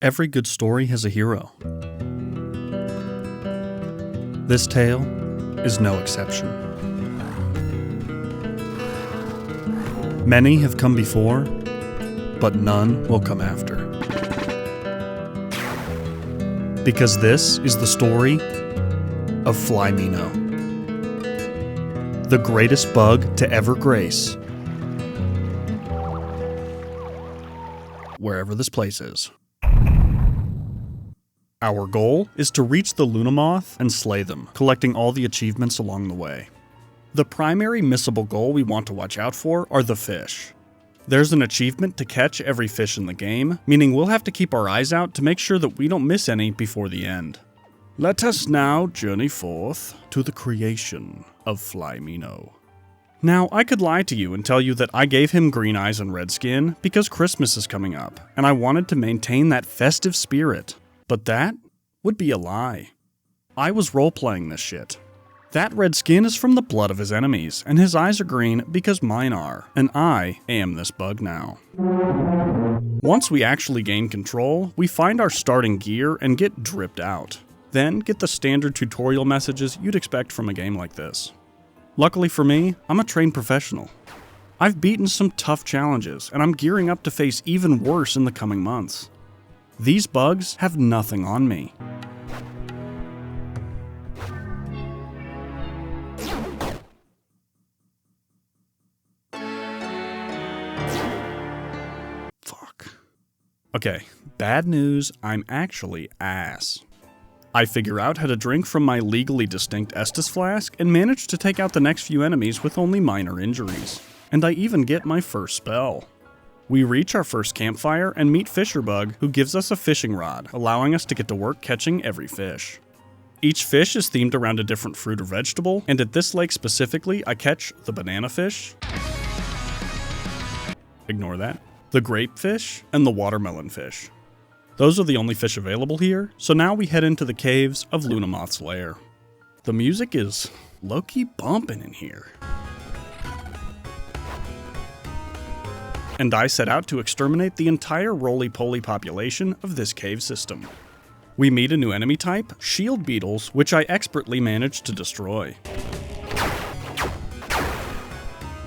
Every good story has a hero. This tale is no exception. Many have come before, but none will come after. Because this is the story of FlyKnight, the greatest bug to ever grace wherever this place is. Our goal is to reach the Lunamoth and slay them, collecting all the achievements along the way. The primary missable goal we want to watch out for are the fish. There's an achievement to catch every fish in the game, meaning we'll have to keep our eyes out to make sure that we don't miss any before the end. Let us now journey forth to the creation of FlyKnight. Now, I could lie to you and tell you that I gave him green eyes and red skin because Christmas is coming up, and I wanted to maintain that festive spirit. But that would be a lie. I was role-playing this shit. That red skin is from the blood of his enemies, and his eyes are green because mine are, and I am this bug now. Once we actually gain control, we find our starting gear and get dripped out. Then get the standard tutorial messages you'd expect from a game like this. Luckily for me, I'm a trained professional. I've beaten some tough challenges, and I'm gearing up to face even worse in the coming months. These bugs have nothing on me. Fuck. Okay, bad news, I'm actually ass. I figure out how to drink from my legally distinct Estus flask and manage to take out the next few enemies with only minor injuries. And I even get my first spell. We reach our first campfire and meet Fisherbug, who gives us a fishing rod, allowing us to get to work catching every fish. Each fish is themed around a different fruit or vegetable, and at this lake specifically, I catch the banana fish, ignore that, the grape fish, and the watermelon fish. Those are the only fish available here, so now we head into the caves of Lunamoth's lair. The music is low-key bumping in here. And I set out to exterminate the entire roly-poly population of this cave system. We meet a new enemy type, shield beetles, which I expertly managed to destroy.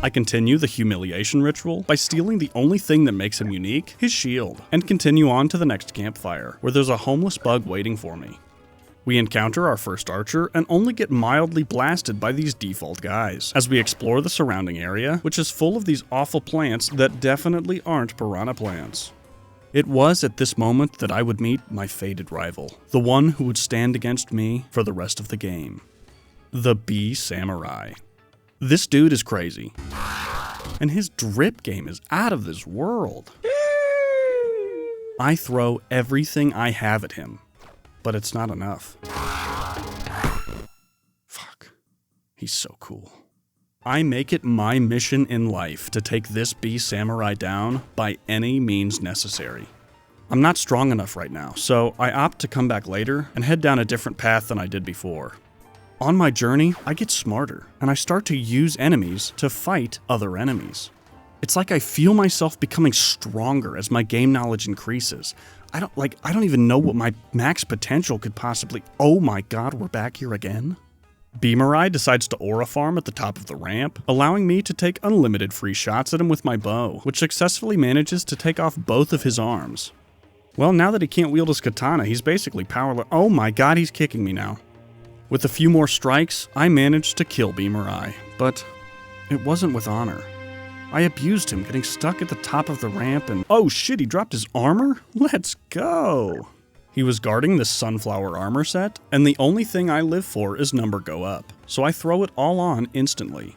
I continue the humiliation ritual by stealing the only thing that makes him unique, his shield, and continue on to the next campfire, where there's a homeless bug waiting for me. We encounter our first archer and only get mildly blasted by these default guys as we explore the surrounding area, which is full of these awful plants that definitely aren't piranha plants. It was at this moment that I would meet my fated rival, the one who would stand against me for the rest of the game. The Bee Samurai. This dude is crazy, and his drip game is out of this world. I throw everything I have at him. But it's not enough. Fuck. He's so cool. I make it my mission in life to take this Bee Samurai down by any means necessary. I'm not strong enough right now, so I opt to come back later and head down a different path than I did before. On my journey, I get smarter, and I start to use enemies to fight other enemies. It's like I feel myself becoming stronger as my game knowledge increases. I don't even know what my max potential could possibly... Oh my god, we're back here again? Beamerai decides to aura farm at the top of the ramp, allowing me to take unlimited free shots at him with my bow, which successfully manages to take off both of his arms. Well, now that he can't wield his katana, he's basically powerless. Oh my god, he's kicking me now. With a few more strikes, I managed to kill Beamerai, but it wasn't with honor. I abused him, getting stuck at the top of the ramp and... Oh shit, he dropped his armor? Let's go! He was guarding this sunflower armor set, and the only thing I live for is number go up, so I throw it all on instantly.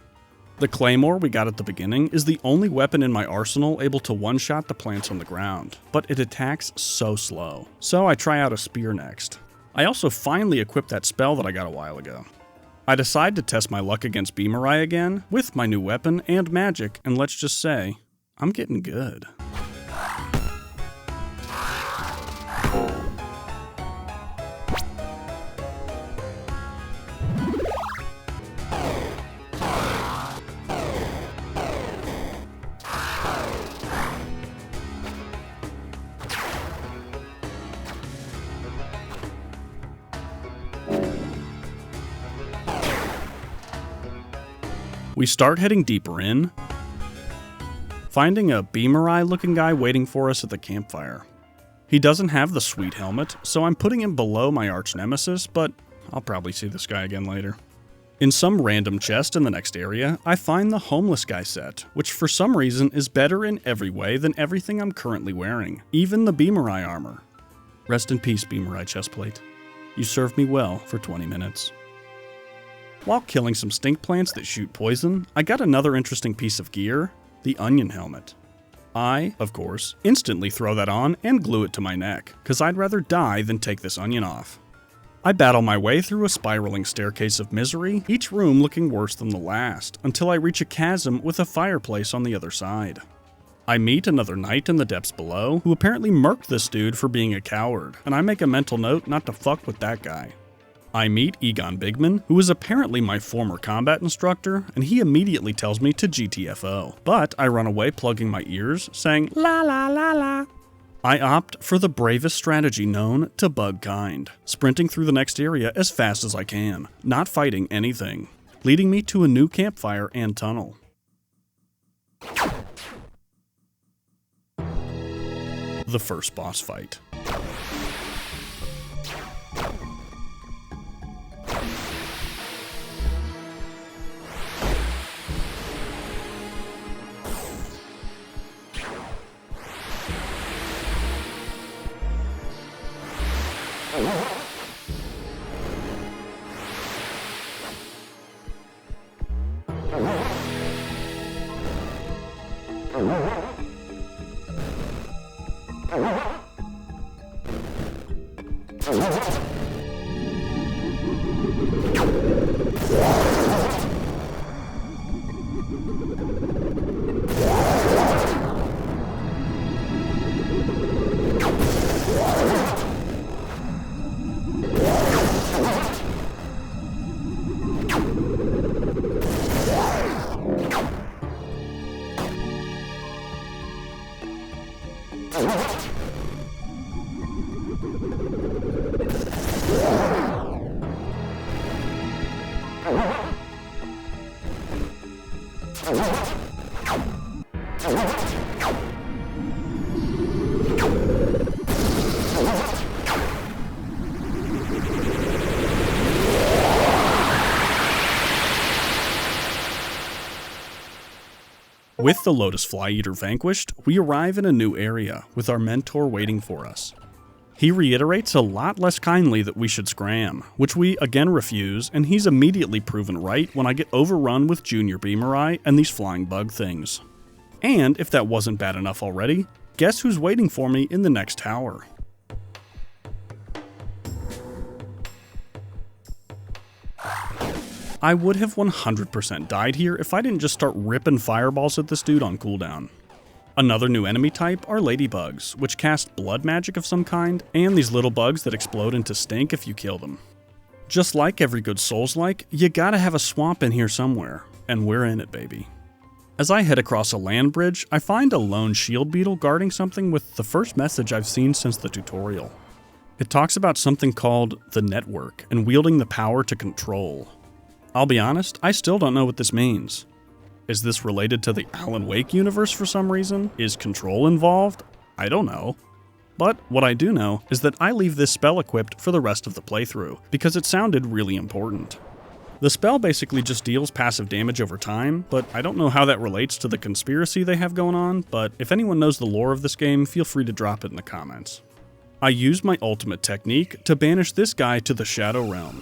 The claymore we got at the beginning is the only weapon in my arsenal able to one-shot the plants on the ground, but it attacks so slow, so I try out a spear next. I also finally equipped that spell that I got a while ago. I decide to test my luck against Beamerai again, with my new weapon and magic, and let's just say, I'm getting good. We start heading deeper in, finding a Beamerai looking guy waiting for us at the campfire. He doesn't have the sweet helmet, so I'm putting him below my arch nemesis, but I'll probably see this guy again later. In some random chest in the next area, I find the homeless guy set, which for some reason is better in every way than everything I'm currently wearing, even the Beamerai armor. Rest in peace, Beamerai chestplate. You served me well for 20 minutes. While killing some stink plants that shoot poison, I got another interesting piece of gear, the onion helmet. I, of course, instantly throw that on and glue it to my neck, cause I'd rather die than take this onion off. I battle my way through a spiraling staircase of misery, each room looking worse than the last, until I reach a chasm with a fireplace on the other side. I meet another knight in the depths below, who apparently murked this dude for being a coward, and I make a mental note not to fuck with that guy. I meet Egon Bigman, who is apparently my former combat instructor, and he immediately tells me to GTFO, but I run away plugging my ears, saying la la la la. I opt for the bravest strategy known to bug kind, sprinting through the next area as fast as I can, not fighting anything, leading me to a new campfire and tunnel. The first boss fight. With the Lotus Fly Eater vanquished, we arrive in a new area, with our mentor waiting for us. He reiterates a lot less kindly that we should scram, which we again refuse, and he's immediately proven right when I get overrun with Junior Beamerai and these flying bug things. And if that wasn't bad enough already, guess who's waiting for me in the next tower? I would have 100% died here if I didn't just start ripping fireballs at this dude on cooldown. Another new enemy type are ladybugs, which cast blood magic of some kind, and these little bugs that explode into stink if you kill them. Just like every good Souls-like, you gotta have a swamp in here somewhere, and we're in it, baby. As I head across a land bridge, I find a lone shield beetle guarding something with the first message I've seen since the tutorial. It talks about something called the network, and wielding the power to control. I'll be honest, I still don't know what this means. Is this related to the Alan Wake universe for some reason? Is control involved? I don't know. But what I do know is that I leave this spell equipped for the rest of the playthrough, because it sounded really important. The spell basically just deals passive damage over time, but I don't know how that relates to the conspiracy they have going on, but if anyone knows the lore of this game, feel free to drop it in the comments. I use my ultimate technique to banish this guy to the Shadow Realm.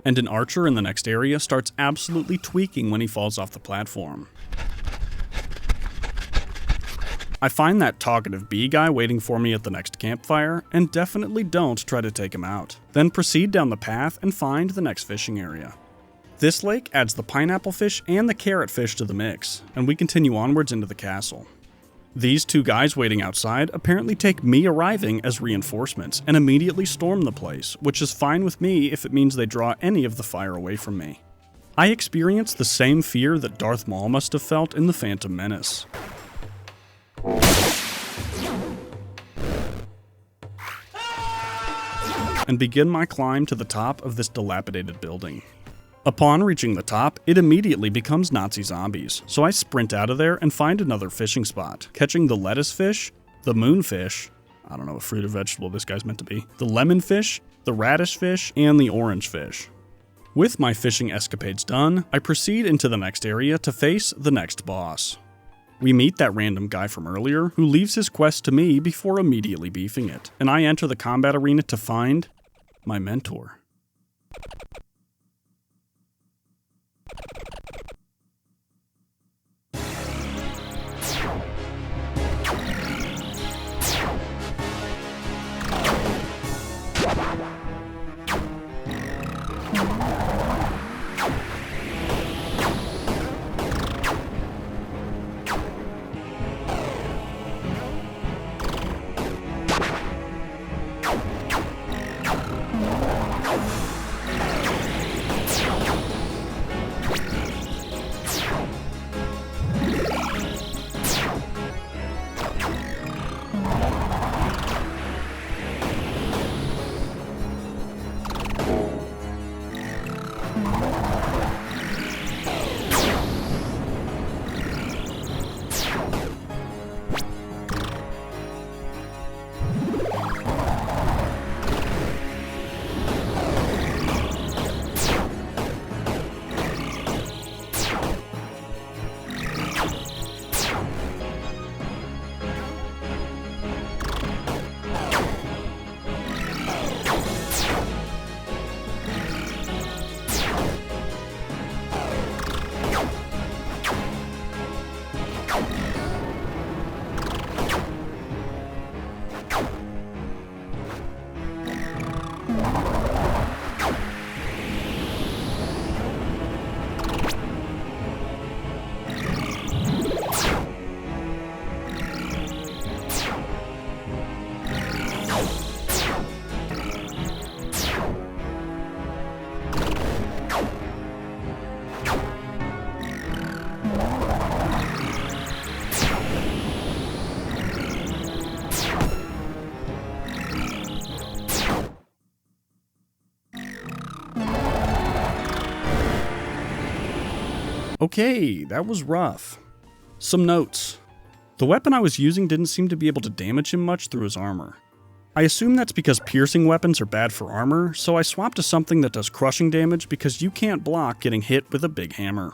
And an archer in the next area starts absolutely tweaking when he falls off the platform. I find that talkative bee guy waiting for me at the next campfire, and definitely don't try to take him out. Then proceed down the path and find the next fishing area. This lake adds the pineapple fish and the carrot fish to the mix, and we continue onwards into the castle. These two guys waiting outside apparently take me arriving as reinforcements and immediately storm the place, which is fine with me if it means they draw any of the fire away from me. I experience the same fear that Darth Maul must have felt in The Phantom Menace. and begin my climb to the top of this dilapidated building. Upon reaching the top, it immediately becomes Nazi zombies, so I sprint out of there and find another fishing spot, catching the lettuce fish, the moonfish, I don't know what fruit or vegetable this guy's meant to be, the lemon fish, the radish fish, and the orange fish. With my fishing escapades done, I proceed into the next area to face the next boss. We meet that random guy from earlier who leaves his quest to me before immediately beefing it, and I enter the combat arena to find my mentor. Okay, that was rough. Some notes. The weapon I was using didn't seem to be able to damage him much through his armor. I assume that's because piercing weapons are bad for armor, so I swapped to something that does crushing damage because you can't block getting hit with a big hammer.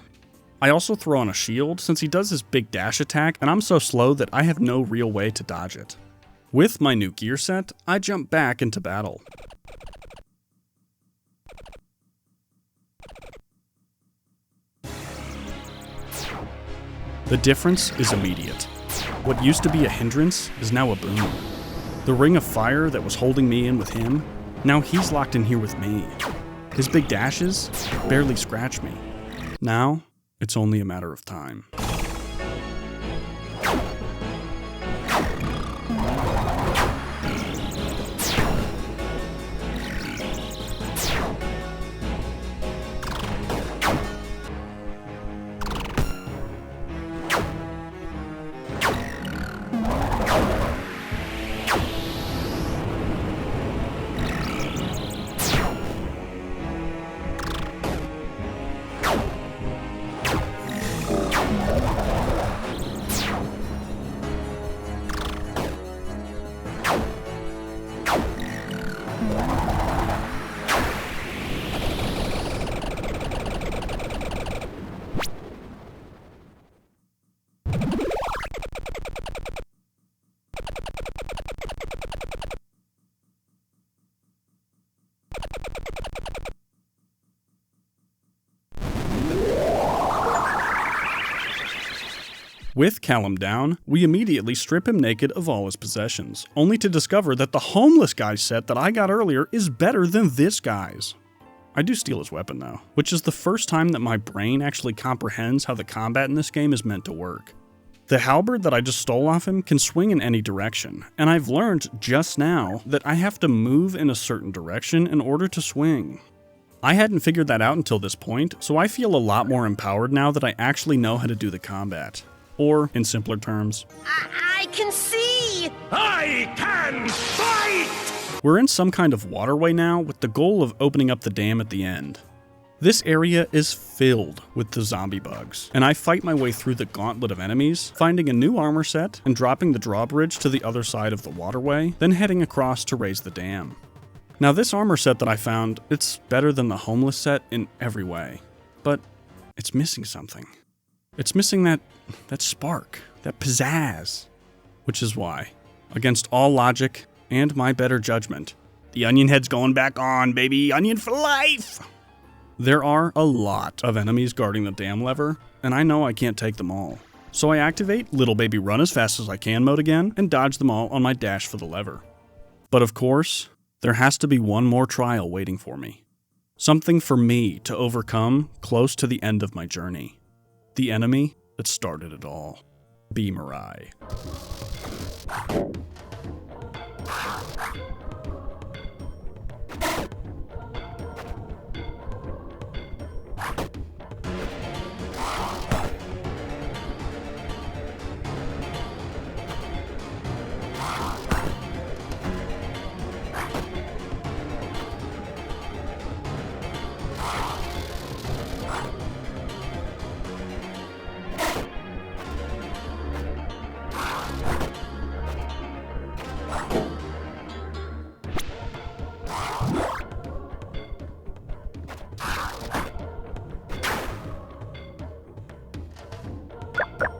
I also throw on a shield since he does his big dash attack and I'm so slow that I have no real way to dodge it. With my new gear set, I jump back into battle. The difference is immediate. What used to be a hindrance is now a boon. The ring of fire that was holding me in with him, now he's locked in here with me. His big dashes barely scratch me. Now, it's only a matter of time. With Callum down, we immediately strip him naked of all his possessions, only to discover that the homeless guy's set that I got earlier is better than this guy's. I do steal his weapon though, which is the first time that my brain actually comprehends how the combat in this game is meant to work. The halberd that I just stole off him can swing in any direction, and I've learned just now that I have to move in a certain direction in order to swing. I hadn't figured that out until this point, so I feel a lot more empowered now that I actually know how to do the combat. Or, in simpler terms, I can see! I can fight! We're in some kind of waterway now with the goal of opening up the dam at the end. This area is filled with the zombie bugs, and I fight my way through the gauntlet of enemies, finding a new armor set and dropping the drawbridge to the other side of the waterway, then heading across to raise the dam. Now this armor set that I found, it's better than the homeless set in every way, but it's missing something. It's missing that spark, that pizzazz, which is why, against all logic and my better judgment, the onion head's going back on, baby, onion for life! There are a lot of enemies guarding the dam lever, and I know I can't take them all. So I activate Little Baby Run as fast as I can mode again and dodge them all on my dash for the lever. But of course, there has to be one more trial waiting for me. Something for me to overcome close to the end of my journey. The enemy that started it all. B. Mirai.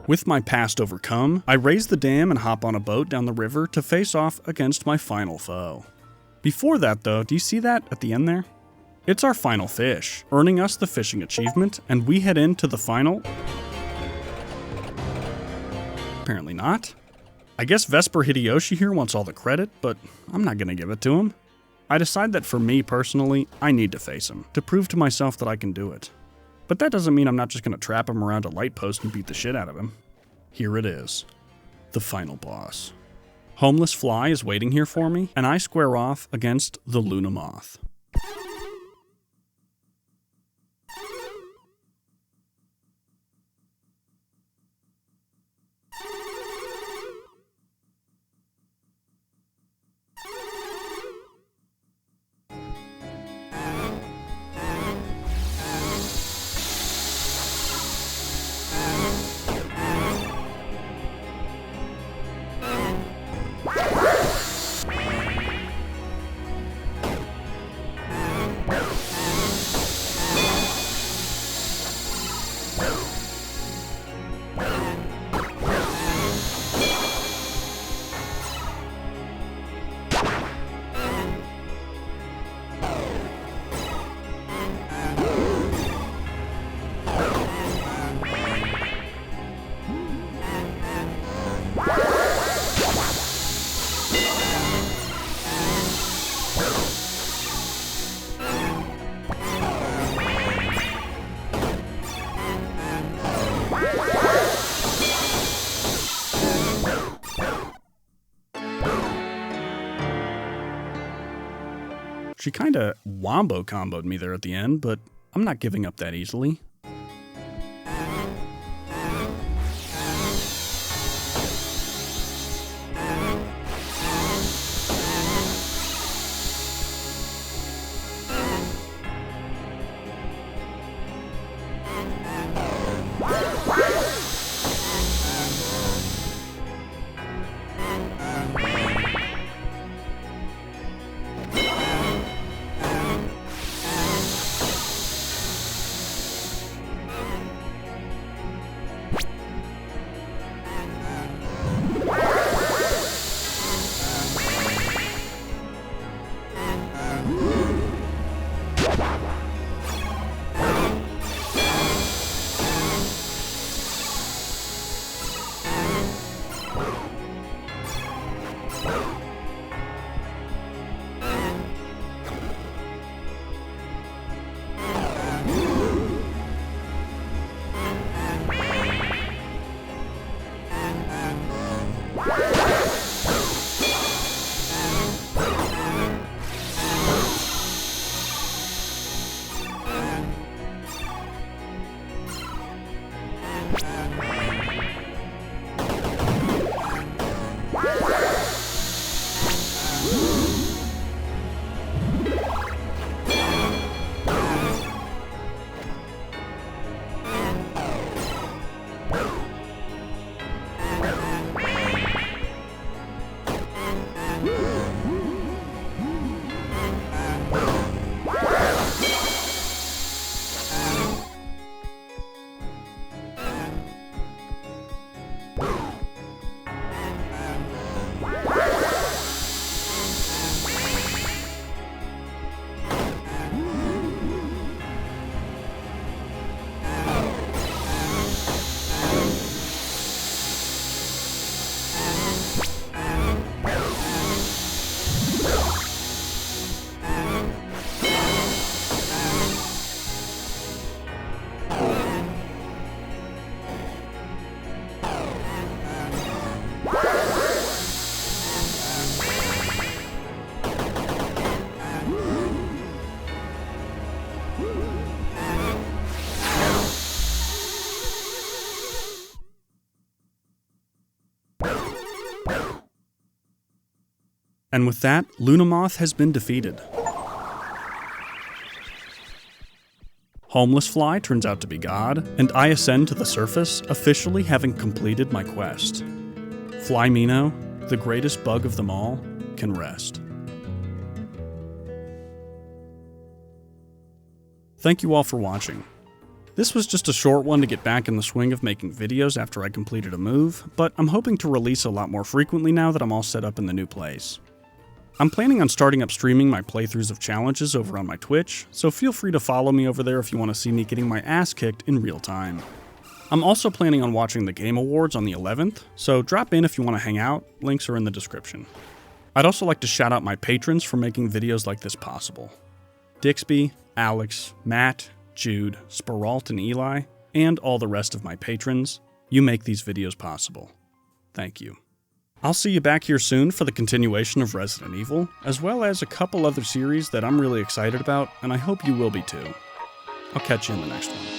With my past overcome, I raise the dam and hop on a boat down the river to face off against my final foe. Before that though, do you see that at the end there? It's our final fish, earning us the fishing achievement, and we head into the final... Apparently not. I guess Vesper Hideyoshi here wants all the credit, but I'm not gonna give it to him. I decide that for me personally, I need to face him, to prove to myself that I can do it. But that doesn't mean I'm not just going to trap him around a light post and beat the shit out of him. Here it is. The final boss. Homeless Fly is waiting here for me, and I square off against the Luna Moth. She kinda wombo comboed me there at the end, but I'm not giving up that easily. And with that, Lunamoth has been defeated. Homeless Fly turns out to be God, and I ascend to the surface, officially having completed my quest. Flymino, the greatest bug of them all, can rest. Thank you all for watching. This was just a short one to get back in the swing of making videos after I completed a move, but I'm hoping to release a lot more frequently now that I'm all set up in the new place. I'm planning on starting up streaming my playthroughs of challenges over on my Twitch, so feel free to follow me over there if you want to see me getting my ass kicked in real time. I'm also planning on watching the Game Awards on the 11th, so drop in if you want to hang out, links are in the description. I'd also like to shout out my patrons for making videos like this possible. Dixby, Alex, Matt, Jude, Spiralt, and Eli, and all the rest of my patrons. You make these videos possible. Thank you. I'll see you back here soon for the continuation of Resident Evil, as well as a couple other series that I'm really excited about, and I hope you will be too. I'll catch you in the next one.